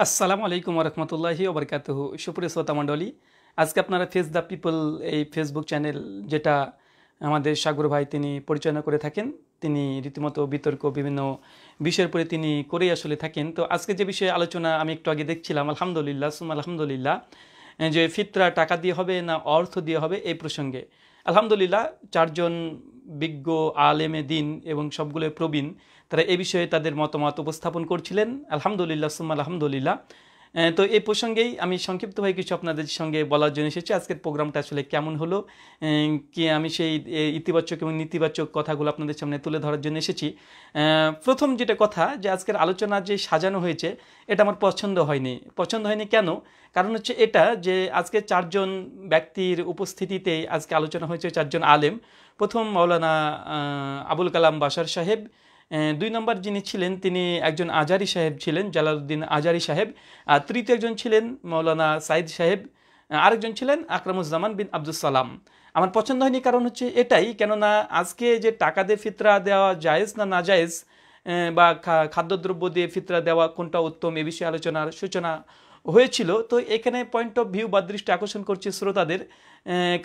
আসসালামু আলাইকুম রহমতুল্লাহি ওবরকাতুহু। সুপ্রিয় শ্রোতা মণ্ডলী, আজকে আপনারা ফেস দ্য পিপল এই ফেসবুক চ্যানেল, যেটা আমাদের সাগর ভাই তিনি পরিচালনা করে থাকেন, তিনি রীতিমতো বিতর্ক বিভিন্ন বিষয়ের উপরে তিনি করেই আসলে থাকেন। তো আজকে যে বিষয়ে আলোচনা আমি একটু আগে দেখছিলাম, আলহামদুলিল্লাহ সুম আলহামদুলিল্লাহ, যে ফিতরা টাকা দিয়ে হবে না অর্থ দিয়ে হবে এই প্রসঙ্গে আলহামদুলিল্লাহ চারজন বিজ্ঞ আলেমে দিন এবং সবগুলো প্রবীণ তারা এই বিষয়ে তাদের মতামত উপস্থাপন করছিলেন। আলহামদুলিল্লাহ সুম্মা আলহামদুলিল্লাহ। তো এই প্রসঙ্গেই আমি সংক্ষিপ্তভাবে কিছু আপনাদের সঙ্গে বলার জন্য এসেছি। আজকের প্রোগ্রামটা আসলে কেমন হলো, কি আমি সেই ইতিবাচক এবং নেতিবাচক কথাগুলো আপনাদের সামনে তুলে ধরার জন্য এসেছি। প্রথম যেটা কথা, যে আজকের আলোচনা যে সাজানো হয়েছে এটা আমার পছন্দ হয়নি। কেন? কারণ হচ্ছে এটা যে আজকে চারজন ব্যক্তির উপস্থিতিতে আজকে আলোচনা হয়েছে, চারজন আলেম। প্রথম মাওলানা আবুল কালাম বাশার সাহেব, দুই নম্বর যিনি ছিলেন তিনি একজন আজারি সাহেব ছিলেন, জালালউদ্দিন আজারি সাহেব। আর তৃতীয় একজন ছিলেন মাওলানা সাইদ সাহেব, আরেকজন ছিলেন আকরামুজ্জামান বিন আব্দুল সালাম। আমার পছন্দ হয়নি কারণ হচ্ছে এটাই, কেননা আজকে যে টাকা দিয়ে ফিতরা দেওয়া জায়েজ না না জায়েজ, বা খাদ্যদ্রব্য দিয়ে ফিতরা দেওয়া কোনটা উত্তম, এ বিষয়ে আলোচনার সূচনা হয়েছিল। তো এখানে পয়েন্ট অফ ভিউ বা দৃষ্টি আকর্ষণ করছে শ্রোতাদের,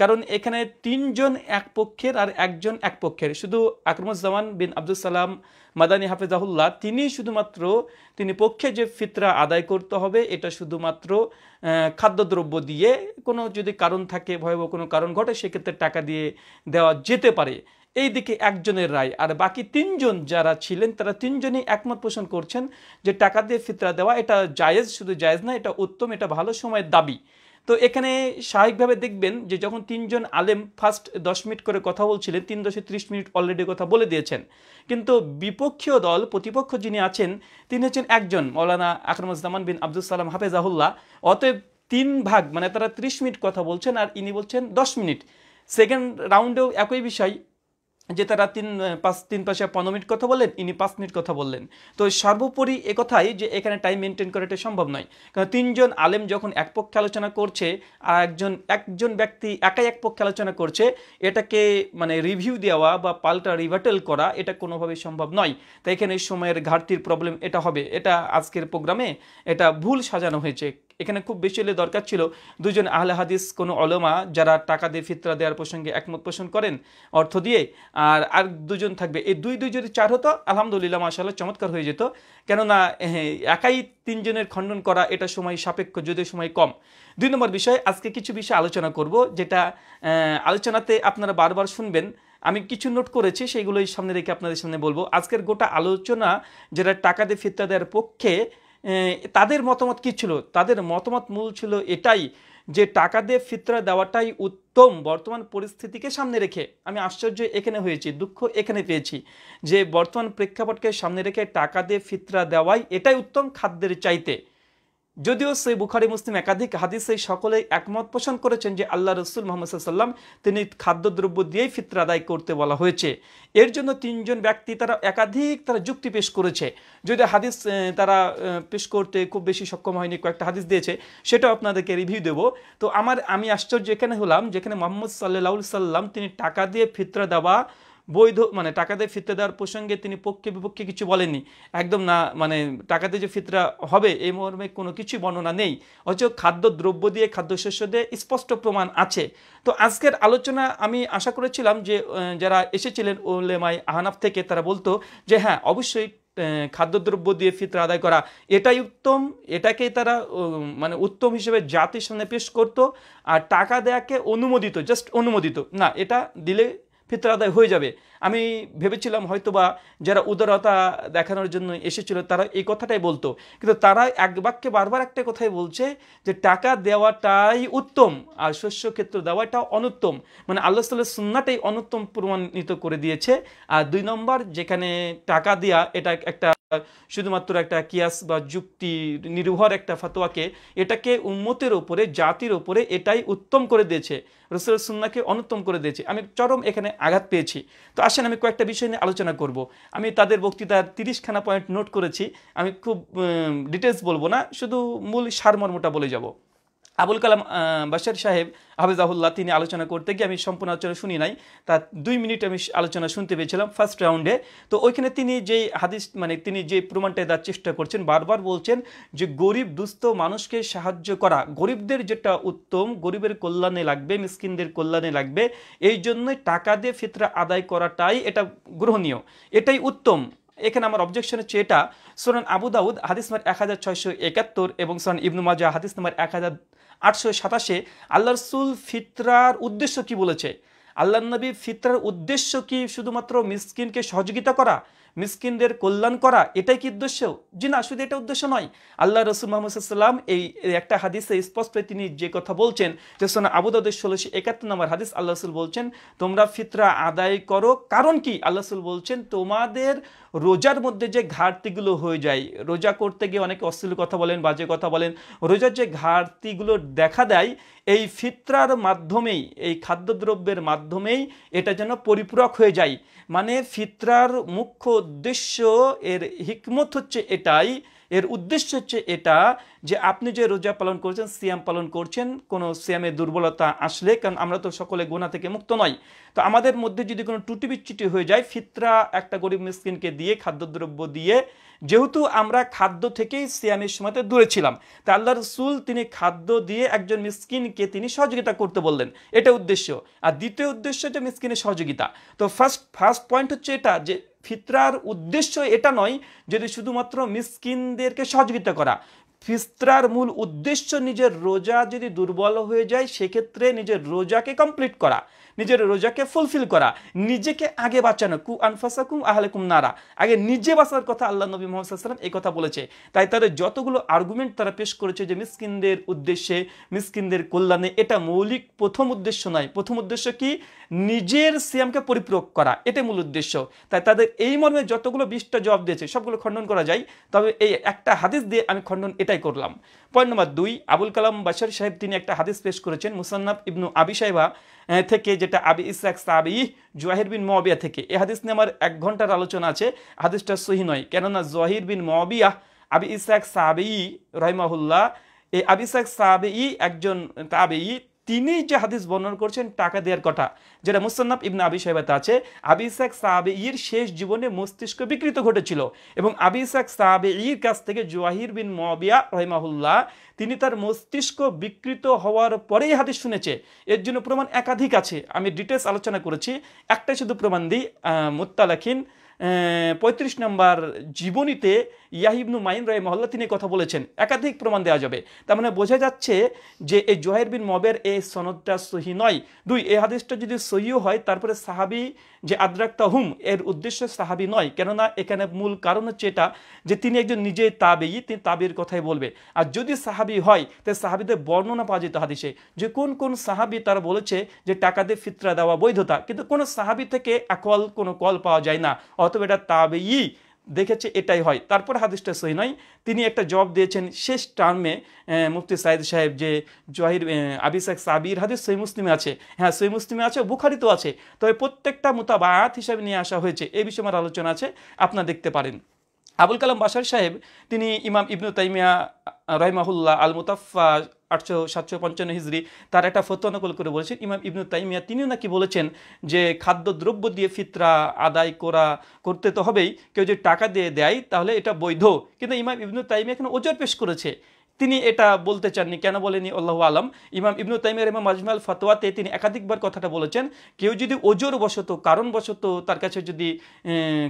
কারণ এখানে তিনজন এক পক্ষের আর একজন এক পক্ষের। শুধু আকরামুজ্জামান বিন আব্দুল সালাম মাদানী হাফেজাহুল্লাহ তিনি পক্ষে যে ফিতরা আদায় করতে হবে এটা শুধুমাত্র খাদ্যদ্রব্য দিয়ে, কোনো যদি কারণ থাকে, ভয়াবহ কোনো কারণ ঘটে, সেক্ষেত্রে টাকা দিয়ে দেওয়া যেতে পারে, এই দিকে একজনের রায়। আর বাকি তিনজন যারা ছিলেন তারা তিনজনই একমত পোষণ করছেন যে টাকা দিয়ে ফিতরা দেওয়া এটা জায়েজ, শুধু জায়েজ না, এটা উত্তম, এটা ভালো সময়ের দাবি। তো এখানে স্বাভাবিকভাবে দেখবেন যে যখন তিনজন আলেম ফার্স্ট 10 মিনিট করে কথা বলছিলেন, 3-30 মিনিট অলরেডি কথা বলে দিয়েছেন, কিন্তু বিপক্ষীয় দল, প্রতিপক্ষ যিনি আছেন তিনি হচ্ছেন একজন মাওলানা আকরামুজ্জামান বিন আব্দুল সালাম হাফেজাহুল্লাহ। অতএব 3 ভাগ, মানে তারা 30 মিনিট কথা বলছেন আর ইনি বলছেন 10 মিনিট। সেকেন্ড রাউন্ডেও একই বিষয়, যে তারা তিন পাশে 15 মিনিট কথা বললেন, ইনি 5 মিনিট কথা বললেন। তো সর্বোপরি একথাই যে এখানে টাইম মেনটেন করাটা সম্ভব নয়, কারণ তিনজন আলেম যখন এক পক্ষে আলোচনা করছে আর একজন ব্যক্তি একাই এক পক্ষে আলোচনা করছে, এটাকে মানে রিভিউ দেওয়া বা পাল্টা রিভার্টাল করা এটা কোনোভাবেই সম্ভব নয়। তাই এখানে সময়ের ঘাটতির প্রবলেম এটা হবে, এটা আজকের প্রোগ্রামে এটা ভুল সাজানো হয়েছে। এখানে খুব বেশি হলে দরকার ছিল দুজন আহলে হাদিস, কোনো ওলামা যারা টাকা দিয়ে ফিতরা দেওয়ার প্রসঙ্গে একমত পোষণ করেন অর্থ দিয়ে, আর দুজন থাকবে। এই দুই যদি 4 হতো আলহামদুলিল্লাহ মাশাআল্লাহ চমৎকার হয়ে যেত। কেননা একাই তিনজনের খণ্ডন করা এটা সময় সাপেক্ষ, যদিও সময় কম। 2 নম্বর বিষয়, আজকে কিছু বিষয় আলোচনা করব যেটা আলোচনাতে আপনারা বারবার শুনবেন। আমি কিছু নোট করেছি, সেইগুলোই সামনে রেখে আপনাদের সামনে বলবো। আজকের গোটা আলোচনা যারা টাকা দিয়ে ফিতরা দেওয়ার পক্ষে, তাদের মতামত কী ছিল? তাদের মতামত মূল ছিল এটাই যে টাকা দিয়ে ফিতরা দেওয়াটাই উত্তম বর্তমান পরিস্থিতিকে সামনে রেখে। আমি আশ্চর্য এখানে হয়েছি, দুঃখ এখানে পেয়েছি যে বর্তমান প্রেক্ষাপটকে সামনে রেখে টাকা দিয়ে ফিতরা দেওয়াই এটাই উত্তম খাদ্যের চাইতে। যদিও সেই বুখারী মুসলিম একাধিক হাদিসে সকলে একমত পোষণ করেছেন যে আল্লাহ রসুল মুহাম্মদ সাল্লাল্লাহু আলাইহি ওয়াসাল্লাম তিনি খাদ্যদ্রব্য দিয়েই ফিতরা আদায় করতে বলা হয়েছে। এর জন্য তিনজন ব্যক্তি তারা একাধিক যুক্তি পেশ করেছে। যদি হাদিস তারা পেশ করতে খুব বেশি সক্ষম হয়নি, কয়েকটা হাদিস দিয়েছে, সেটাও আপনাদেরকে রিভিউ দেব। তো আমি আশ্চর্য এখানে হলাম যেখানে মুহাম্মদ সাল্লাল্লাহু আলাইহি ওয়াসাল্লাম তিনি টাকা দিয়ে ফিতরা দেওয়া বৈধ, মানে টাকা দিয়ে ফিতরা দেওয়ার প্রসঙ্গে তিনি পক্ষে বিপক্ষে কিছু বলেননি, একদম না, মানে টাকা দিয়ে যে ফিতরা হবে এই মর্মে কোনো কিছুই বর্ণনা নেই। অথচ খাদ্যদ্রব্য দিয়ে, খাদ্যশস্য দিয়ে স্পষ্ট প্রমাণ আছে। তো আজকের আলোচনা আমি আশা করেছিলাম যে যারা এসেছিলেন উলেমায়ে আহনাফ থেকে, তারা বলতো যে হ্যাঁ অবশ্যই খাদ্যদ্রব্য দিয়ে ফিতরা আদায় করা এটাই উত্তম, এটাকেই তারা মানে উত্তম হিসেবে জাতির সামনে পেশ করতো। আর টাকা দেয়াকে অনুমোদিত, জাস্ট অনুমোদিত না, এটা দিলে ফিতরা আদায় হয়ে যাবে। আমি ভেবেছিলাম হয়তোবা যারা উদারতা দেখানোর জন্য এসেছিল তারা এই কথাটাই বলতো, কিন্তু তারা এক বাক্যে বারবার একটা কথাই বলছে যে টাকা দেওয়াটাই উত্তম আর শস্য ক্ষেত্র দেওয়াটা অনুত্তম, মানে আল্লাহ তাআলার সুন্নাহটাই অনুত্তম প্রমাণিত করে দিয়েছে। আর 2 নম্বর, যেখানে টাকা দেয়া এটা একটা শুধুমাত্র একটা কিয়াস বা যুক্তি নির্ভর একটা ফতোয়াকে, এটাকে উম্মতের ওপরে, জাতির ওপরে এটাই উত্তম করে দিয়েছে, রাসূলের সুন্নাহকে অনুত্তম করে দিয়েছে। আমি চরম এখানে আঘাত পেয়েছি। তো আসেন আমি কয়েকটা বিষয় নিয়ে আলোচনা করব। আমি তাদের বক্তৃতার 30খানা পয়েন্ট নোট করেছি, আমি খুব ডিটেলস বলবো না, শুধু মূল সারমর্মটা বলে যাব। আবুল কালাম বাশার সাহেব হাফিজাহুল্লাহ তিনি আলোচনা করতে গিয়ে, আমি সম্পূর্ণ আলোচনা শুনি নাই, তার 2 মিনিট আমি আলোচনা শুনতে পেয়েছিলাম ফার্স্ট রাউন্ডে। তো ওইখানে তিনি যেই হাদিস মানে তিনি যে প্রমাণটা দেওয়ার চেষ্টা করছেন, বারবার বলছেন যে গরিব দুস্থ মানুষকে সাহায্য করা, গরিবদের যেটা উত্তম, গরিবের কল্যাণে লাগবে, মিসকিনদের কল্যাণে লাগবে, এই জন্যই টাকা দিয়ে ফিতরা আদায় করাটাই এটা গ্রহণীয়, এটাই উত্তম। এখানে আমার অবজেকশন হচ্ছে এটা সুনান আবু দাউদ হাদিস নাম্বার 1671 এবং সুনান ইবনু মাজাহ হাদিস নাম্বার 1887 আল্লাহ রাসূল ফিতরার উদ্দেশ্য কি বলেছে। আল্লাহ নবী ফিতরার উদ্দেশ্য কি শুধুমাত্র মিসকিনকে সহযোগিতা করা, মিসকিনদের কল্যাণ করা, এটাই কি উদ্দেশ্য? জি না, শুধু এটা উদ্দেশ্য নয়। আল্লাহ রাসূল মুহাম্মদ সাল্লাল্লাহু আলাইহি ওয়াসাল্লাম এই একটা হাদিসে স্পষ্ট তিনি যে কথা বলছেন, যে সুনান আবু দাউদের 1671 নম্বর হাদিস, আল্লাহ রাসূল বলছেন তোমরা ফিতরা আদায় করো। কারণ কি? আল্লাহ রাসূল বলছেন তোমাদের রোজার মধ্যে যে ঘাটতিগুলো হয়ে যায়, রোজা করতে গিয়ে অনেকে অশ্লীল কথা বলেন, বাজে কথা বলেন, রোজার যে ঘাটতিগুলো দেখা দেয় এই ফিতরার মাধ্যমেই, এই খাদ্যদ্রব্যের মাধ্যমেই এটা যেন পরিপূরক হয়ে যায়। মানে ফিতরার মুখ্য উদ্দেশ্য, এর হিকমত হচ্ছে এটাই, এর উদ্দেশ্য হচ্ছে এটা যে আপনি যে রোজা পালন করছেন, সিয়াম পালন করছেন, কোনো সিয়ামের দুর্বলতা আসলে, কারণ আমরা তো সকলে গুনাহ থেকে মুক্ত নয়, তো আমাদের মধ্যে যদি কোনো ত্রুটি বিচ্যুতি হয়ে যায়, ফিতরা একটা গরিব মিসকিনকে দিয়ে, খাদ্যদ্রব্য দিয়ে, যেহেতু আমরা খাদ্য থেকেই সিয়ামের সময়তে দূরে ছিলাম, তা আল্লাহ রাসূল তিনি খাদ্য দিয়ে একজন মিসকিনকে তিনি সহযোগিতা করতে বললেন, এটা উদ্দেশ্য। আর দ্বিতীয় উদ্দেশ্য যে মিসকিনের সহযোগিতা। তো ফার্স্ট পয়েন্ট হচ্ছে এটা যে ফিতরার উদ্দেশ্য এটা নয় যদি শুধুমাত্র মিসকিনদেরকে সহযোগিতা করা। ফিতরার মূল উদ্দেশ্য নিজের রোজা যদি দুর্বল হয়ে যায় সেক্ষেত্রে নিজের রোজাকে কমপ্লিট করা, নিজের রোজাকে ফুলফিল করা, নিজেকে আগে বাঁচানো। কু আনফাসাকুম আহলাকুম নারা, আগে নিজে বাঁচার কথা আল্লাহ নবী মুহাম্মদ সাল্লাল্লাহু আলাইহি ওয়াসাল্লাম এই কথা বলেছে। তাই তাদের যতগুলো আর্গুমেন্ট তারা পেশ করেছে যে মিসকিনদের উদ্দেশ্যে, মিসকিনদের কল্যাণে, এটা মৌলিক প্রথম উদ্দেশ্য নয়। প্রথম উদ্দেশ্য কি? নিজের সিয়ামকে পরিপূরক করা, এটাই মূল উদ্দেশ্য। তাই তাদের এই মর্মে যতগুলো 20টা জবাব দিয়েছে সবগুলো খণ্ডন করা যায়, তবে এই একটা হাদিস দিয়ে আমি খণ্ডন এটাই করলাম। পয়েন্ট নম্বর 2, আবুল কালাম বাশার সাহেব তিনি একটা হাদিস পেশ করেছেন মুসান্নাফ ইবনু আবি শাইবা থেকে, যেটা আবি ইসহাক সাবি জুয়াহির বিন মুআবিয়া থেকে। এই হাদিস নিয়ে আমার 1 ঘন্টার আলোচনা আছে, হাদিসটা সহিহ নয়, কেননা জুয়াহির বিন মুআবিয়া আবি ইসহাক সাবি রাহিমাহুল্লাহ, এই আবি ইসহাক সাবি একজন তাবেঈ, তিনি যে হাদিস বর্ণনা করছেন টাকা দেওয়ার কথা, যেটা মুসান্নাফ ইবনে আবি শাইবাতে আছে, আবি ইসহাক সাবিঈর শেষ জীবনে মস্তিষ্ক বিকৃত ঘটেছিল এবং আবি ইসহাক সাবিঈর কাছ থেকে জুয়াহির বিন মুআবিয়া রাহিমাহুল্লাহ তিনি তার মস্তিষ্ক বিকৃত হওয়ার পরেই হাদিস শুনেছে। এর জন্য প্রমাণ একাধিক আছে, আমি ডিটেলস আলোচনা করেছি, একটাই শুধু প্রমাণ দিই। মুত্তালাকিন 35 নম্বর জীবনীতে ইয়াহইয়া ইবনু মাইন রাহিমাহুল্লাহ তিনি কথা বলেছেন, একাধিক প্রমাণ দেওয়া যাবে। তার মানে বোঝা যাচ্ছে যে এই জুহাইর বিন মুআবিয়ার এই সনদটা সহিহ নয়। 2, এই হাদিসটা যদি সহিহ হয় তারপরে সাহাবী যে আদরাকতাহুম, এর উদ্দেশ্য সাহাবী নয়, কেননা এখানে মূল কারণ হচ্ছে এটা যে তিনি একজন নিজে তাবেঈ, তিনি তাবেঈর কথাই বলবে। আর যদি সাহাবী হয় তাহলে সাহাবীদের বর্ণনা পাওয়া যেত হাদিসে, যে কোন কোন সাহাবী তারা বলেছে যে টাকা দিয়ে ফিতরা দেওয়া বৈধতা, কিন্তু কোন সাহাবী থেকে কোনো কল পাওয়া যায় না, অথবা এটা তাবেঈ দেখেছে এটাই হয়, তারপর হাদিসটা সহিহ নয়। তিনি একটা জবাব দিয়েছেন শেষ টার্মে মুফতি সাইদ সাহেব, যে জহির আবি ইসহাক সাবির হাদিস সহিহ মুসলিমে আছে, হ্যাঁ সহিহ মুসলিমে আছে, বুখারীতেও আছে, তবে প্রত্যেকটা মুতাবাআত হিসাবে নিয়ে আসা হয়েছে, এই বিষয়ে আমার আলোচনা আছে, আপনারা দেখতে পারেন। আবুল কালাম বাশার সাহেব তিনি ইমাম ইবনু তাইমিয়া রাহিমাহুল্লাহ আল মুতাফা 855 হিজরি তার একটা ফতোয়া নকল করে বলেছেন, ইমাম ইবনু তাইমিয়া তিনিও নাকি বলেছেন যে খাদ্যদ্রব্য দিয়ে ফিতরা আদায় করতে তো হবেই, কেউ যদি টাকা দিয়ে দেয় তাহলে এটা বৈধ। কিন্তু ইমাম ইবনু তাইমিয়া এখানে ওজর পেশ করেছে, তিনি এটা বলতে চাননি, কেন বলেনি আল্লাহু আলাম। ইমাম ইবনু তাইমিয়ার ইমাম মাজমুল ফাতোয়াতে তিনি একাধিকবার কথাটা বলেছেন, কেউ যদি ওজর বশত, কারণবশত তার কাছে যদি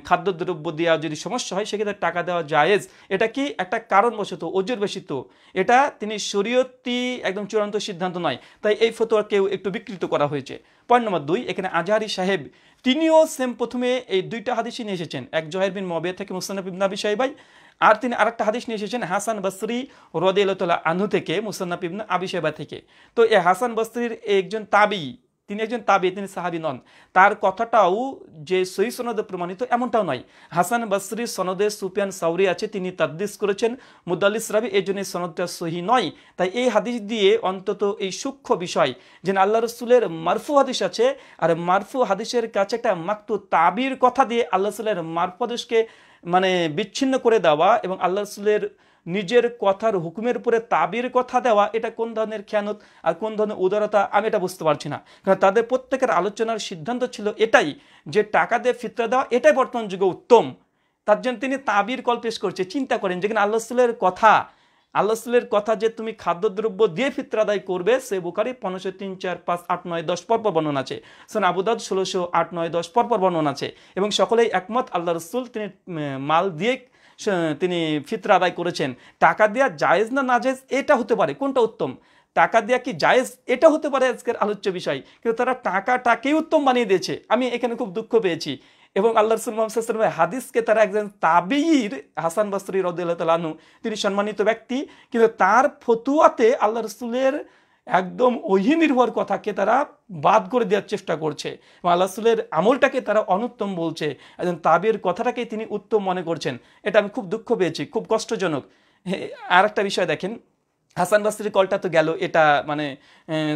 খাদ্যদ্রব্য দেওয়া যদি সমস্যা হয় সেক্ষেত্রে টাকা দেওয়া জায়েজ। এটা কি একটা কারণবশত, ওজর বেশিত, এটা তিনি শরীয়তি একদম চূড়ান্ত সিদ্ধান্ত নয়, তাই এই ফতোয়া কেউ একটু বিকৃত করা হয়েছে। পয়েন্ট নম্বর 2, এখানে আজহারি সাহেব তিনিও সেম প্রথমে এই 2টা হাদিসই নিয়ে এসেছেন, এক জুহাইর বিন মুআবিয়া থেকে মুসান্নাফ ইবনে আবি শাইবায়, আর তিনি আরেকটা হাদিস নিয়ে এসেছেন হাসান বসরি রাদিয়াল্লাহু তাআলা আনহু থেকে, মুসান্নাফ ইবনে আবি শাইবা থেকে। তো এই হাসান বসরির একজন তাবেঈ, তিনি একজন তাবেঈ, তিনি সাহাবী নন, তার কথাটাও যে সহিহ সনদে প্রমাণিত এমনটাও নয়। হাসান বসরির সনদে সুফিয়ান সাউরি আছে, তিনি তাদলিস করেছেন, মুদাল্লিস রাবি, এই জন্য সনদটা সহিহ নয়। তাই এই হাদিস দিয়ে অন্তত এই সূক্ষ্ম বিষয় যে আল্লাহ রাসূলের মারফু হাদিস আছে, আর মারফু হাদিসের কাছে একটা মাকতু তাবির কথা দিয়ে আল্লাহ রাসূলের মারফু হাদিসকে মানে বিচ্ছিন্ন করে দেওয়া এবং আল্লাহ রাসূলের নিজের কথার হুকুমের উপরে তাবির কথা দেওয়া, এটা কোন ধরনের খেয়ানত আর কোন ধরনের উদারতা আমি এটা বুঝতে পারছি না। কারণ তাদের প্রত্যেকের আলোচনার সিদ্ধান্ত ছিল এটাই যে টাকা দিয়ে ফিতরা দেওয়া এটাই বর্তমান যুগে উত্তম। তার জন্য তিনি তাবির কল পেশ করছে। চিন্তা করেন, যেখানে আল্লাহ রাসূলের কথা যে তুমি খাদ্যদ্রব্য দিয়ে ফিতরা আদায় করবে, সে বুখারী 1503, 4, 5, 8, 9, 10 পরপর বর্ণনা আছে। সুনান আবু দাউদ 1600, 8, 9, 10 পরপর বর্ণনা আছে। এবং সকলেই একমত আল্লাহ রাসূল তিনি মাল দিয়ে তিনি ফিতরা আদায় করেছেন। টাকা দেওয়া জায়েজ না নাজায়েজ এটা হতে পারে, কোনটা উত্তম, টাকা দেওয়া কি জায়েজ এটা হতে পারে আজকের আলোচ্য বিষয়, কিন্তু তারা টাকাটাকেই উত্তম বানিয়ে দিয়েছে। আমি এখানে খুব দুঃখ পেয়েছি। এবং আল্লাহ রাসূল মুহাম্মদ সাল্লাল্লাহু আলাইহি ওয়াসাল্লামের হাদিসকে তারা একজন তাবিঈর হাসান বসরি রাদিয়াল্লাহু তাআলা আনহু, তিনি সম্মানিত ব্যক্তি, কিন্তু তার ফতুয়াতে আল্লাহ রাসূলের একদম ওহী নির্ভর কথাকে তারা বাদ করে দেওয়ার চেষ্টা করছে এবং আল্লাহ রাসূলের আমলটাকে তারা অনুত্তম বলছে, একজন তাবির কথাটাকে তিনি উত্তম মনে করছেন। এটা আমি খুব দুঃখ পেয়েছি, খুব কষ্টজনক। আর একটা বিষয় দেখেন, হাসান বসরির কলটা তো গেল, এটা মানে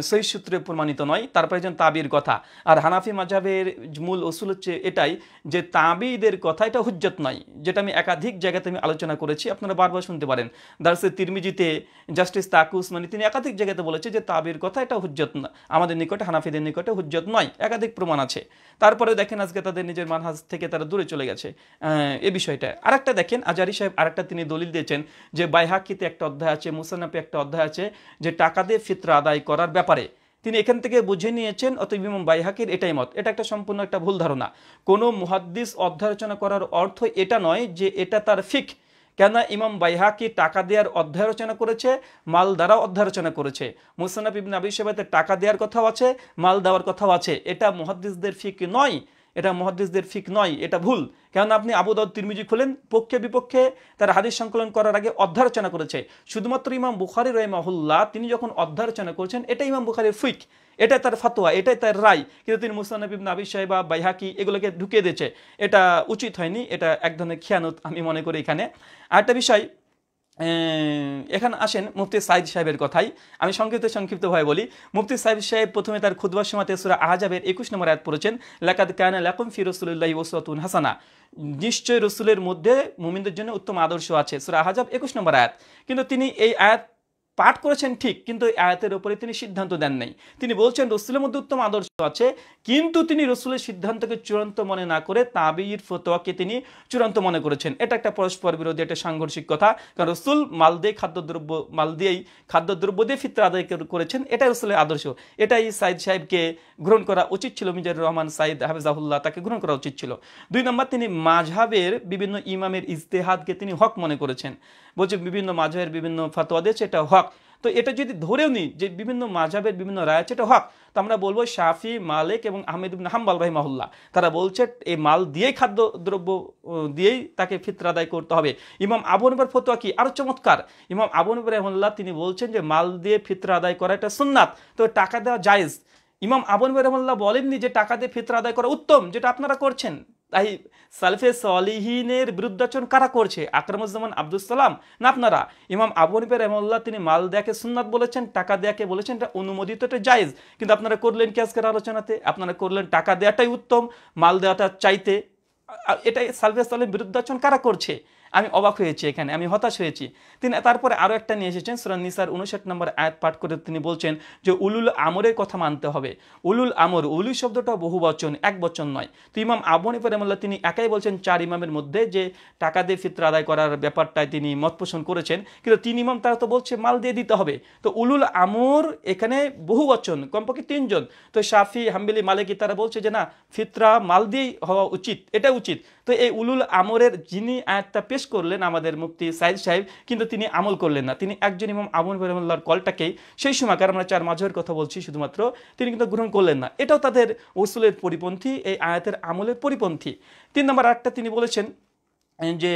সহিহ সূত্রে প্রমাণিত নয়। তারপরে যেন তাবির কথা, আর হানাফি মাযহাবের মূল উসুল হচ্ছে এটাই যে তাবিদের কথা এটা হুজ্জত নয়, যেটা আমি একাধিক জায়গাতে আমি আলোচনা করেছি, আপনারা বারবার শুনতে পারেন। দারসে তিরমিজিতে জাস্টিস তাকি উসমানী তিনি একাধিক জায়গাতে বলেছে যে তাবির কথা এটা হুজ্জত না, আমাদের নিকটে হানাফিদের নিকটে হুজ্জত নয়, একাধিক প্রমাণ আছে। তারপরে দেখেন আজকে তাদের নিজের মানহাজ থেকে তারা দূরে চলে গেছে এই বিষয়টা। আরেকটা দেখেন, আজারি সাহেব আরেকটা তিনি দলিল দিয়েছেন যে বাইহাকিতে একটা অধ্যায় আছে, মুসান্নাফে একটা অধ্যায় আছে যে টাকা দিয়ে ফিতরা আদায় করার ব্যাপারে। তিনি এখান থেকে বুঝে নিয়েছেন, অতএব ইমাম বাইহাকির এটাই মত। এটা একটা সম্পূর্ণ একটা ভুল ধারণা। কোনো মুহাদ্দিস অধ্যায় রচনা করার অর্থ এটা নয় যে এটা তার ফিক। কেন ইমাম বাইহাকি টাকা দেওয়ার অধ্যায় রচনা করেছে, মাল দ্বারা অধ্যায় রচনা করেছে। মুসনাফ ইবনে আবি শাইবাতে টাকা দেওয়ার কথাও আছে, মাল দেওয়ার কথাও আছে। এটা মুহাদ্দিসদের ফিক নয়, এটা মুহাদ্দিসদের ফিক নয়, এটা ভুল। কারণ আপনি আবু দাউদ তিরমিজি খোলেন, পক্ষে বিপক্ষে তার হাদিস সংকলন করার আগে অধ্যায় রচনা করেছে। শুধুমাত্র ইমাম বুখারী রাহিমাহুল্লাহ তিনি যখন অধ্যায় রচনা করেছেন, এটা ইমাম বুখারীর ফিক, এটাই তার ফাতোয়া, এটাই তার রায়, কিন্তু তিনি মুসনাদ ইবনে আবি শাইবা, বাইহাকি এগুলোকে ঢুকিয়ে দিয়েছে। এটা উচিত হয়নি, এটা এক ধরনের খেয়ানত আমি মনে করি এখানে। আরেকটা বিষয়, এখানে আসেন মুফতি সাইদ সাহেবের কথাই আমি সংক্ষিপ্তভাবে বলি। মুফতি সাইদ সাহেব প্রথমে তার খুতবার সময়তে সূরা আহজাবের 21 নম্বর আয়াত পড়েছেন, লাকাদ কানা লাকুম ফি রাসূলিল্লাহি উসওয়াতুন হাসানা, নিশ্চয় রাসূলের মধ্যে মুমিনদের জন্য উত্তম আদর্শ আছে, সূরা আহজাব 21 নম্বর আয়াত। কিন্তু তিনি এই আয়াত পাঠ করেছেন ঠিক, কিন্তু এই আয়াতের উপরে তিনি সিদ্ধান্ত দেন নাই। তিনি বলছেন রাসূলের মধ্যে উত্তম আদর্শ আছে, কিন্তু তিনি রাসূলের সিদ্ধান্তকে চূড়ান্ত মনে না করে তাবিঈর ফতোয়াকে তিনি চূড়ান্ত মনে করেছেন। এটা একটা পরস্পর বিরোধী, একটা সাংঘর্ষিক কথা। কারণ রাসূল মাল দিয়েই খাদ্যদ্রব্য দিয়ে ফিতরা আদায় করেছেন, এটাই রাসূলের আদর্শ। এটাই সাইদ সাহেবকে গ্রহণ করা উচিত ছিল, মিজানুর রহমান সাইদ হাফিজাহুল্লাহ তাকে গ্রহণ করা উচিত ছিল। 2 নম্বর, তিনি মাযহাবের বিভিন্ন ইমামের ইজতিহাদকে তিনি হক মনে করেছেন। বলছে বিভিন্ন মাযহাবের বিভিন্ন ফতোয়া দিয়েছে, এটা হক। তো এটা যদি ধরেও নিই যে বিভিন্ন মাযহাবের বিভিন্ন রায় আছে, এটা হক, তো আমরা বলবো শাফি, মালিক এবং আহমেদ ইবনে হাম্বল রাহিমাহুল্লাহ তারা বলছে এই মাল দিয়েই খাদ্যদ্রব্য দিয়েই তাকে ফিতরা আদায় করতে হবে। ইমাম আবু হানিফার ফতোয়া কি আরো চমৎকার। ইমাম আবু হানিফা রাহিমাহুল্লাহ তিনি বলছেন যে মাল দিয়ে ফিতরা আদায় করা এটা সুন্নাত, তো টাকা দেওয়া জায়েজ। ইমাম আবু হানিফা রাহিমাহুল্লাহ বলেননি যে টাকা দিয়ে ফিতরা আদায় করা উত্তম, যেটা আপনারা করছেন। তাই সালফে সলিহিনের বিরুদ্ধাচরণ কারা করছে? আকরামুজ্জামান আব্দুস সালাম না আপনারা? ইমাম আবু হানিফা রাহিমাহুল্লাহ তিনি মাল দেয়াকে সুন্নাত বলেছেন, টাকা দেয়াকে বলেছেন এটা অনুমোদিত, এটা জায়েজ। কিন্তু আপনারা করলেন কি আজকের আলোচনাতে? আপনারা করলেন টাকা দেয়াটাই উত্তম মাল দেওয়াটা চাইতে। এটাই সালফে সলিহিনের বিরুদ্ধাচরণ কারা করছে? আমি অবাক হয়েছি, এখানে আমি হতাশ হয়েছি। তিনি তারপরে আরো একটা নিয়ে এসেছেন, সূরা নিসার 59 নম্বর আয়াত পাঠ করে তিনি বলছেন যে উলুল আমরের কথা মানতে হবে। উলুল আমর, উলু শব্দটা বহু বচন, এক বচন নয়। তো ইমাম আবু হানিফা রাহিমাহুল্লাহ তিনি একাই বলছেন 4 ইমামের মধ্যে যে টাকা দিয়ে ফিতরা আদায় করার ব্যাপারটায় তিনি মত পোষণ করেছেন, কিন্তু 3 ইমাম তারা তো বলছে মাল দিয়ে দিতে হবে। তো উলুল আমর এখানে বহু বচন, কমপক্ষে 3 জন। তো শাফি, হাম্বলি, মালিকি তারা বলছে যে না, ফিতরা মাল দিয়েই হওয়া উচিত, এটা উচিত। তো এই উলুল আমরের যিনি আয়াতটা পেশ করলেন আমাদের মুফতি সাইদ সাহেব, কিন্তু তিনি আমল করলেন না। তিনি একজন ইমাম আবু হানিফা রাহিমাহুল্লাহর কলটাকেই সেই সময়কার আমরা 4 মাযহাবের কথা বলছি শুধুমাত্র, তিনি কিন্তু গ্রহণ করলেন না। এটাও তাদের উসুলের পরিপন্থী, এই আয়াতের আমলের পরিপন্থী। 3 নম্বর আয়াতটা তিনি বলেছেন যে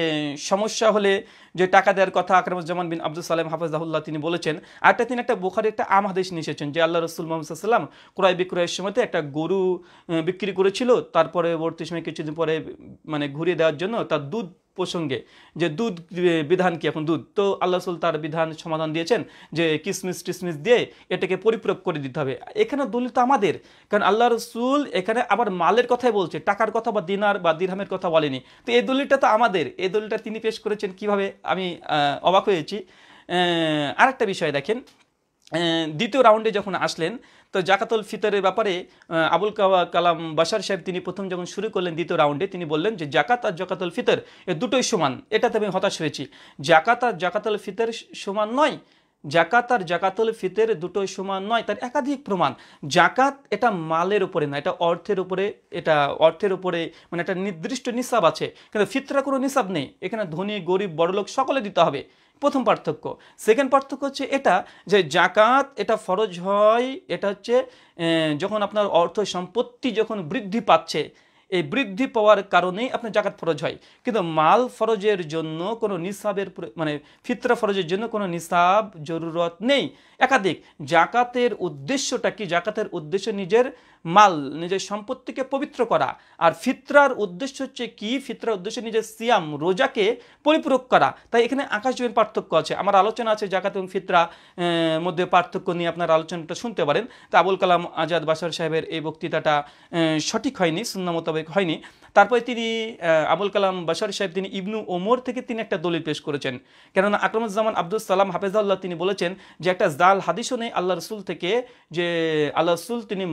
সমস্যা হলে যে টাকা দেওয়ার কথা আকরামুজ্জামান বিন আব্দুল সালাম হাফিজাহুল্লাহ তিনি বলেছেন। আরেকটা তিনি একটা বুখারী একটা আম হাদিস নিয়ে এসেছেন যে আল্লাহ রাসূল মুহাম্মদ সাল্লাল্লাহু আলাইহি ওয়াসাল্লাম ক্রয় বিক্রয়ের সময় একটা গরু বিক্রি করেছিল, তারপরে পরবর্তী সময় কিছুদিন পরে মানে ঘুরিয়ে দেওয়ার জন্য তার দুধ প্রসঙ্গে যে দুধ বিধান কি, এখন দুধ তো আল্লাহ রাসূল তার বিধান সমাধান দিয়েছেন যে কিসমিস টিসমিস দিয়ে এটাকে পরিপূরক করে দিতে হবে। এখানে দলিল তো আমাদের, কারণ আল্লাহ রাসূল এখানে আবার মালের কথাই বলছে, টাকার কথা বা দিনার বা দিরহামের কথা বলেনি। তো এই দলিলটা তো আমাদের, এই দলিলটা তিনি পেশ করেছেন কিভাবে, আমি অবাক হয়েছি। আরেকটা বিষয় দেখেন, দ্বিতীয় রাউন্ডে যখন আসলেন তো জাকাতুল ফিতরের ব্যাপারে আবুল কালাম বাশার সাহেব তিনি প্রথম যখন শুরু করলেন দ্বিতীয় রাউন্ডে, তিনি বললেন যে জাকাত আর জাকাতুল ফিতর এ দুটোই সমান। এটাতে আমি হতাশ হয়েছি। জাকাত আর জাকাতুল ফিতর সমান নয়, জাকাত আর জাকাতুল ফিতর দুটোই সমান নয়, তার একাধিক প্রমাণ। জাকাত এটা মালের উপরে না, এটা অর্থের উপরে, এটা অর্থের উপরে, মানে একটা নির্দিষ্ট নিসাব আছে, কিন্তু ফিতরা কোনো নিসাব নেই, এখানে ধনী গরিব বড়লোক সকলে দিতে হবে, প্রথম পার্থক্য। সেকেন্ড পার্থক্য হচ্ছে এটা যে জাকাত এটা ফরজ হয়, এটা হচ্ছে যখন আপনার অর্থ সম্পত্তি যখন বৃদ্ধি পাচ্ছে, এই বৃদ্ধি পাওয়ার কারণেই আপনার জাকাত ফরজ হয়। কিন্তু মাল ফরজের জন্য কোনো নিসাবের মানে ফিতরা ফরজের জন্য কোনো নিসাব জরুরত নেই। একাধিক জাকাতের উদ্দেশ্যটা কি, জাকাতের উদ্দেশ্য নিজের মাল নিজের সম্পত্তিকে পবিত্র করা, আর ফিতরার উদ্দেশ্য হচ্ছে কি, ফিতরার উদ্দেশ্য নিজের সিয়াম রোজাকে পরিপূরক করা। তাই এখানে আকাশ জমিন পার্থক্য আছে। আমার আলোচনা আছে জাকাত এবং ফিতরা মধ্যে পার্থক্য নিয়ে, আপনার আলোচনাটা শুনতে পারেন। তা আবুল কালাম আজাদ বাশার সাহেবের এই বক্তৃতাটা সঠিক হয়নি, সুন্নাহ মোতাবেক হয়নি। তারপরে তিনি আবুল কালাম বাশার সাহেব তিনি ইবনু ওমর থেকে তিনি একটা দলিল পেশ করেছেন। কেননা আকরামুজ্জামান আব্দুল সালাম হাফেজাল্লাহ তিনি বলেছেন যে একটা জাল হাদিসও নেই আল্লাহ রসুল থেকে যে আল্লাহ রসুল তিনি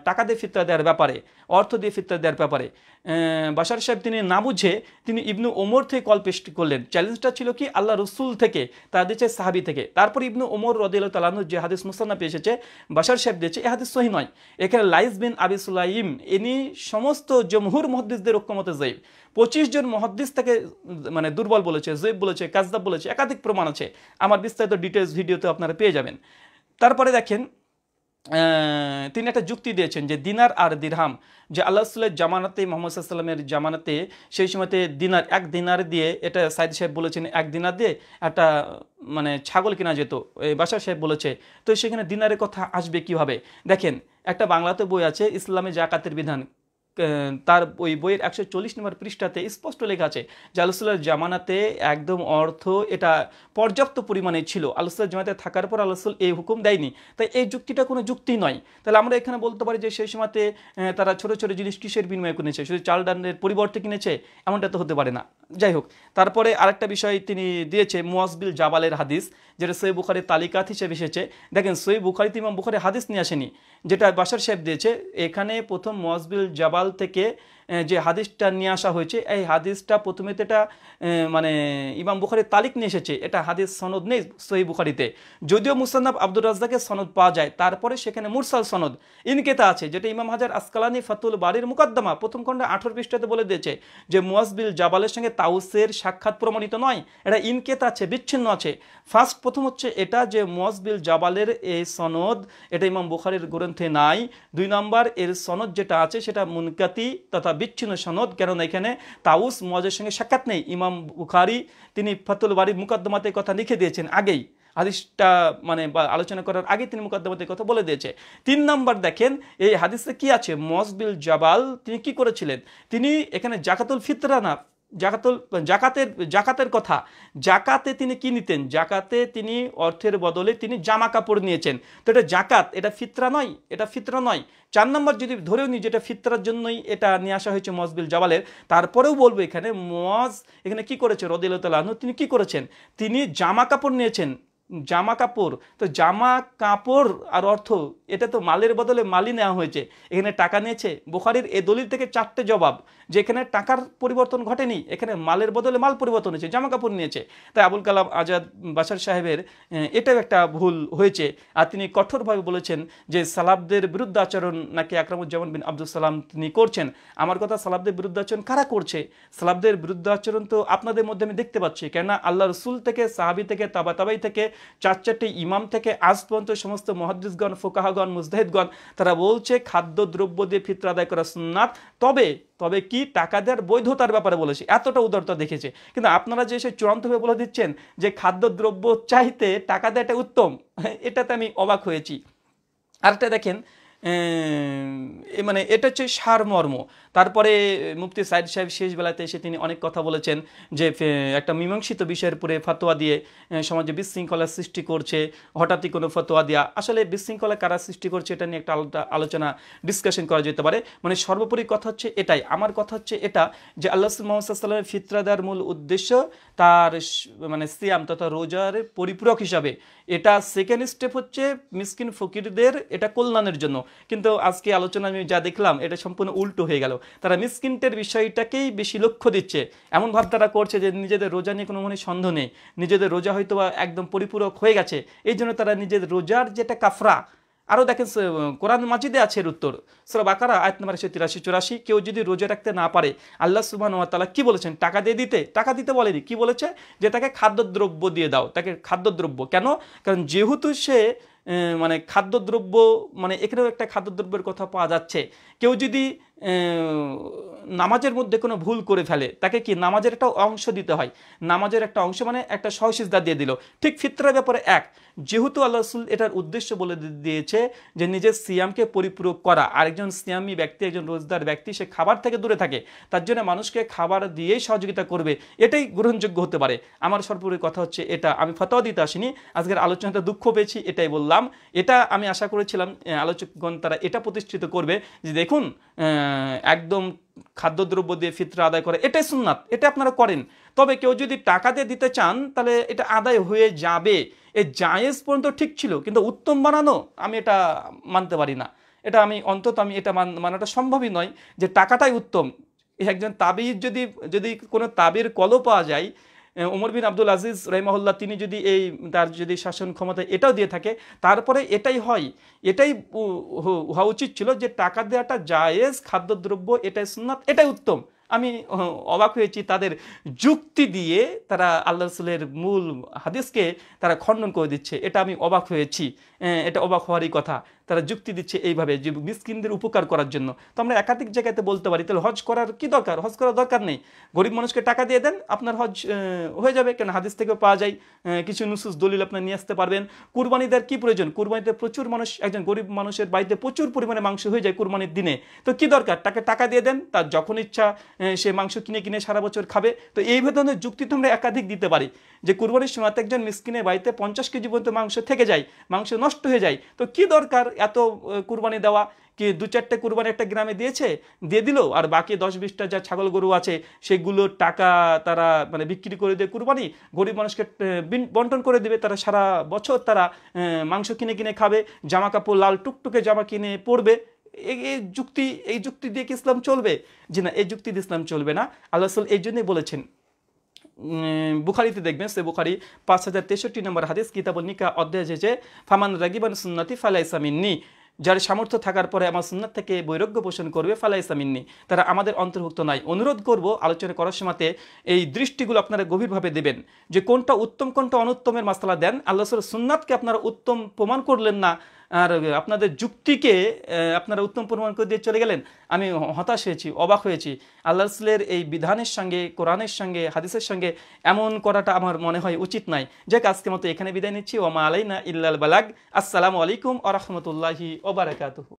টাকা দিয়ে ফিতরা দেওয়ার ব্যাপারে, অর্থ দিয়ে ফিতরা দেওয়ার ব্যাপারে বাশার সাহেব তিনি না বুঝে তিনি ইবনু ওমর থেকে কল পেশ করলেন। চ্যালেঞ্জটা ছিল কি আল্লাহ রসুল থেকে, তার দিয়েছে সাহাবি থেকে। তারপর ইবনু ওমর রাদিয়াল্লাহু তাআলা আনহু যে হাদিস মুসন্নাফে এসেছে বাশার সাহেব দিয়েছে, এই হাদিস সহিহ নয়। এখানে লাইস বিন আবি সুলাইম ইনি সমস্ত জমহুর মুহাদ্দিসদের ঐক্যমতে যায়িফ, 25 জন মুহাদ্দিস থেকে মানে দুর্বল বলেছে, যায়িফ বলেছে, কাযযাব বলেছে, একাধিক প্রমাণ আছে। আমার বিস্তারিত ডিটেলস ভিডিওতে আপনারা পেয়ে যাবেন। তারপরে দেখেন তিনি একটা যুক্তি দিয়েছেন যে দিনার আর দিরহাম, যে আল্লাহ রাসূলের জামানাতে, মুহাম্মদ সাল্লাল্লাহু আলাইহি ওয়াসাল্লামের জামানাতে সেই সময়তে দিনার, এক দিনার দিয়ে, এটা সাইদ সাহেব বলেছেন, এক দিনার দিয়ে একটা মানে ছাগল কেনা যেত, বাশার সাহেব বলেছে। তো সেখানে দিনারের কথা আসবে কিভাবে? দেখেন একটা বাংলাতে বই আছে ইসলামে জাকাতের বিধান, তার ওই বইয়ের 140 নম্বর পৃষ্ঠাতে স্পষ্ট লেখা আছে যে আল্লাহ রাসূলের জামানাতে একদম অর্থ এটা পর্যাপ্ত পরিমাণে ছিল, আল্লাহ রাসূলের জামানাতে থাকার পর আল্লাহ রাসূল এই হুকুম দেয়নি। তাই এই যুক্তিটা কোনো যুক্তি নয়। তাহলে আমরা এখানে বলতে পারি যে সেই সময়তে তারা ছোট ছোট জিনিস কিসের বিনিময়ে কিনেছে, শুধু চাল ডালের পরিবর্তে কিনেছে, এমনটা তো হতে পারে না। যাই হোক, তারপরে আরেকটা বিষয় তিনি দিয়েছে মুয়াজ বিন জাবালের হাদিস, যেটা সহিহ বুখারীর তালিকাত হিসেবে এসেছে। দেখেন সহিহ বুখারীতে ইমাম বুখারী হাদিস নিয়ে আসেনি, যেটা বাশার সাহেব দিয়েছে। এখানে প্রথম মুয়াজ বিন জাবাল থেকে যে হাদিসটা নিয়ে আসা হয়েছে, এই হাদিসটা প্রথমে তো এটা মানে ইমাম বুখারীর তালিক নিয়ে এসেছে, এটা হাদিস সনদ নেই সহিহ বুখারীতে। যদিও মুসান্নাফ আব্দুর রাজ্জাকের সনদ পাওয়া যায়, তারপরে সেখানে মুরসাল সনদ ইনকেতা আছে, যেটা ইমাম হাজার আসকালানি ফাতুল বারির মুকদ্দমা প্রথম খণ্ডে 18 পৃষ্ঠাতে বলে দিয়েছে যে মুয়াজ বিন জাবালের সঙ্গে তাউসের সাক্ষাৎ প্রমাণিত নয়, এটা ইনকেতা আছে, বিচ্ছিন্ন আছে। প্রথম হচ্ছে এটা যে মুয়াজ বিন জাবালের এই সনদ এটা ইমাম বুখারীর গ্রন্থে নাই। 2 নম্বর এর সনদ যেটা আছে সেটা মুনকাতি তথা বিচ্ছিন্ন সনদ, কারণ এখানে তাউস মুয়াজের সঙ্গে সাক্ষাৎ নেই। ইমাম বুখারী তিনি ফাতুল বারির মুকদ্দমাতে কথা লিখে দিয়েছেন আগেই, হাদিসটা মানে আলোচনা করার আগে তিনি মুকদ্দমাতে কথা বলে দিয়েছে। 3 নম্বর দেখেন এই হাদিসে কি আছে, মুয়াজ বিন জাবাল তিনি কি করেছিলেন, তিনি এখানে জাকাতুল ফিতরা না, জাকাতের কথা, জাকাতে তিনি কি নিতেন, জাকাতে তিনি অর্থের বদলে তিনি জামা কাপড় নিয়েছেন। তো এটা জাকাত, এটা ফিতরা নয়, এটা ফিতরা নয়। 4 নম্বর যদি ধরেও নিই যেটা ফিতরার জন্যই এটা নিয়ে আসা হয়েছে মুয়াজ বিন জাবালের, তারপরেও বলবো এখানে মুয়াজ এখানে কি করেছে রাদিয়াল্লাহু তাআলা আনহু, তিনি কি করেছেন, তিনি জামা কাপড় নিয়েছেন। জামা কাপড়, তো জামা কাপড় আর অর্থ এটা তো মালের বদলে মালই নেওয়া হয়েছে, এখানে টাকা নিয়েছে। বুখারীর এই দলিল থেকে 4টে জবাব, যে এখানে টাকার পরিবর্তন ঘটেনি, এখানে মালের বদলে মাল পরিবর্তন হয়েছে, জামা কাপড় নিয়েছে। তাই আবুল কালাম আজাদ বাশার সাহেবের এটাও একটা ভুল হয়েছে। আর তিনি কঠোরভাবে বলেছেন যে সালাফদের বিরুদ্ধে আচরণ নাকি আকরামুজ্জামান বিন আব্দুল সালাম তিনি করছেন। আমার কথা, সালাফদের বিরুদ্ধে আচরণ কারা করছে? সালাফদের বিরুদ্ধে আচরণ তো আপনাদের মধ্যে আমি দেখতে পাচ্ছি, কেননা আল্লাহ রসুল থেকে, সাহাবি থেকে, তাবাতাবাই থেকে, 4 ইমাম থেকে আজ পর্যন্ত সমস্ত মুহাদ্দিসগণ, ফুকাহাগণ, মুজতাহিদগণ তারা বলছে খাদ্য দ্রব্য দিয়ে ফিতরা আদায় করা সুন্নাত। তবে কি টাকা দেওয়ার বৈধতার ব্যাপারে বলেছে, এতটা উদারতা দেখেছে। কিন্তু আপনারা যে এসে চূড়ান্তভাবে বলে দিচ্ছেন যে খাদ্য দ্রব্য চাইতে টাকা দেওয়াটা উত্তম, এটাতে আমি অবাক হয়েছি। আরেকটা দেখেন মানে এটা হচ্ছে সারমর্ম। তারপরে মুফতি সাইদ সাহেব শেষ বেলাতে এসে তিনি অনেক কথা বলেছেন যে একটা মীমাংসিত বিষয়ের উপরে ফতোয়া দিয়ে সমাজে বিশৃঙ্খলা সৃষ্টি করছে, হঠাৎই কোনো ফতোয়া দেওয়া। আসলে বিশৃঙ্খলা কারা সৃষ্টি করছে এটা নিয়ে একটা আলোচনা ডিসকাশন করা যেতে পারে। মানে সর্বোপরি কথা হচ্ছে এটাই, আমার কথা হচ্ছে এটা যে আল্লাহ রাসূল মুহাম্মদ সাল্লাল্লাহু আলাইহি ওয়াসাল্লামের ফিতরা দেওয়ার মূল উদ্দেশ্য তার মানে সিয়াম তথা রোজার পরিপূরক হিসাবে। এটা সেকেন্ড স্টেপ হচ্ছে মিসকিন ফকিরদের এটা কল্যাণের জন্য। কিন্তু আজকে আলোচনা আমি যা দেখলাম এটা সম্পূর্ণ উল্টো হয়ে গেল। তারা মিসকিনদের বিষয়টাকেই বেশি লক্ষ্য দিচ্ছে, এমন ভাব তারা করছে যে নিজেদের রোজা নিয়ে কোনো মনে সন্দেহ নেই, নিজেদের রোজা হয়তো বা একদম পরিপূরক হয়ে গেছে, এই জন্য তারা নিজেদের রোজার যেটা কাফরা। আরও দেখেন কোরআন মাজিদে আছে এর উত্তর, সূরা বাকারা আয়াত নম্বর 83-84, কেউ যদি রোজা রাখতে না পারে আল্লাহ সুবহানাহু ওয়া তাআলা কি বলেছেন? টাকা দিয়ে দিতে। টাকা দিতে বলেনি, কি বলেছে? যে তাকে খাদ্যদ্রব্য দিয়ে দাও, তাকে খাদ্যদ্রব্য। কেন? কারণ যেহেতু সে মানে খাদ্যদ্রব্য, মানে এখানেও একটা খাদ্যদ্রব্যের কথা পাওয়া যাচ্ছে। কেউ যদি নামাজের মধ্যে কোনো ভুল করে ফেলে তাকে কি নামাজের একটা অংশ দিতে হয়, নামাজের একটা অংশ মানে একটা সহসিজদা দিয়ে দিল। ঠিক ফিতরার ব্যাপারে এক, যেহেতু আল্লাহ রাসূল এটার উদ্দেশ্য বলে দিয়েছে যে নিজের সিয়ামকে পরিপূরক করা, আরেকজন সিয়ামি ব্যক্তি, একজন রোজদার ব্যক্তি সে খাবার থেকে দূরে থাকে, তার জন্য মানুষকে খাবার দিয়েই সহযোগিতা করবে, এটাই গ্রহণযোগ্য হতে পারে। আমার সর্বোপরি কথা হচ্ছে এটা, আমি ফতোয়া দিতে আসিনি, আজকের আলোচনাতে দুঃখ পেয়েছি এটাই বললাম। এটা আমি আশা করেছিলাম আলোচকগণ তারা এটা প্রতিষ্ঠিত করবে যে দেখুন একদম খাদ্যদ্রব্য দিয়ে ফিতরা আদায় করে এটাই সুন্নাত, এটা আপনারা করেন। তবে কেউ যদি টাকা দিয়ে দিতে চান তাহলে এটা আদায় হয়ে যাবে, এই জায়েজ পর্যন্ত ঠিক ছিল, কিন্তু উত্তম বানানো আমি এটা মানতে পারি না। এটা আমি অন্তত আমি এটা মানাটা সম্ভবই নয় যে টাকাটাই উত্তম। একজন তাবিজ যদি যদি কোনো তাবির কলও পাওয়া যায়, ওমর বিন আব্দুল আজিজ রাহিমাহুল্লাহ তিনি যদি এই তার যদি শাসন ক্ষমতা এটাও দিয়ে থাকে, তারপরে এটাই হয়, এটাই হওয়া উচিত ছিল যে টাকা দেওয়াটা জায়েজ, খাদ্যদ্রব্য এটাই সুন্নাত, এটাই উত্তম। আমি অবাক হয়েছি তাদের যুক্তি দিয়ে তারা আল্লাহ রাসূলের মূল হাদিসকে তারা খণ্ডন করে দিচ্ছে, এটা আমি অবাক হয়েছি। এটা অবাক হওয়ারই কথা, তারা যুক্তি দিচ্ছে এইভাবে যে মিসকিনদের উপকার করার জন্য। তো আমরা একাধিক জায়গাতে বলতে পারি তাহলে হজ করার কি দরকার? হজ করার দরকার নেই, গরিব মানুষকে টাকা দিয়ে দেন, আপনার হজ হয়ে যাবে। কেন হাদিস থেকেও পাওয়া যায়, কিছু নুসুস দলিল আপনার নিয়ে আসতে পারবেন। কুরবানি দেওয়ার কি প্রয়োজন? কুরবানিতে প্রচুর মানুষ, একজন গরিব মানুষের বাড়িতে প্রচুর পরিমাণে মাংস হয়ে যায় কুরবানির দিনে, তো কি দরকার? তাকে টাকা দিয়ে দেন, তার যখন ইচ্ছা সে মাংস কিনে কিনে সারা বছর খাবে। তো এই ধরনের যুক্তি তো আমরা একাধিক দিতে পারি যে কুরবানির সময় একজন মিসকিনের বাড়িতে 50 কেজি পর্যন্ত মাংস থেকে যায়, মাংস নষ্ট হয়ে যায়, তো কি দরকার এত কুরবানি দেওয়া? কি 2-4টে কুরবানি একটা গ্রামে দিয়েছে, দিয়ে দিল, আর বাকি 10-20টা যা ছাগল গরু আছে সেগুলোর টাকা তারা মানে বিক্রি করে দিয়ে কুরবানি গরিব মানুষকে বন্টন করে দেবে, তারা সারা বছর তারা মাংস কিনে কিনে খাবে, জামা কাপড় লাল টুকটুকে জামা কিনে পরবে। এই যুক্তি দিয়ে কি ইসলাম চলবে? জি না, এই যুক্তি দিয়ে ইসলাম চলবে না। আল্লাহ রাসূল এই জন্যই বলেছেন, বুখারীতে দেখবেন, সে বুখারী 5063 নম্বর হাদিস, কিতাবুন নিকাহ অধ্যায় যে ফামান রাগিবান সুন্নতি ফালাইসা মিন্নি, যার সামর্থ্য থাকার পরে আমার সুন্নাত থেকে বৈরাগ্য পোষণ করবে ফালাইসা মিন্নি, তারা আমাদের অন্তর্ভুক্ত নয়। অনুরোধ করব আলোচনা করার সময়তে এই দৃষ্টিগুলো আপনারা গভীরভাবে দেবেন যে কোনটা উত্তম কোনটা অনুত্তমের মাসলা দেন। আল্লাহ রাসূলের সুন্নাতকে আপনারা উত্তম প্রমাণ করলেন না, আর আপনাদের যুক্তিকে আপনারা উত্তম প্রমাণ করে দিয়ে চলে গেলেন। আমি হতাশ হয়েছি, অবাক হয়েছি। আল্লাহ রাসূলের এই বিধানের সঙ্গে, কোরআনের সঙ্গে, হাদিসের সঙ্গে এমন করাটা আমার মনে হয় উচিত নয়। যে আজকের মতো এখানে বিদায় নিচ্ছি। ওয়া মা আলাইনা ইল্লাল বালাগ। আসসালামু আলাইকুম ওয়া রাহমাতুল্লাহি ওয়া বারাকাতুহু।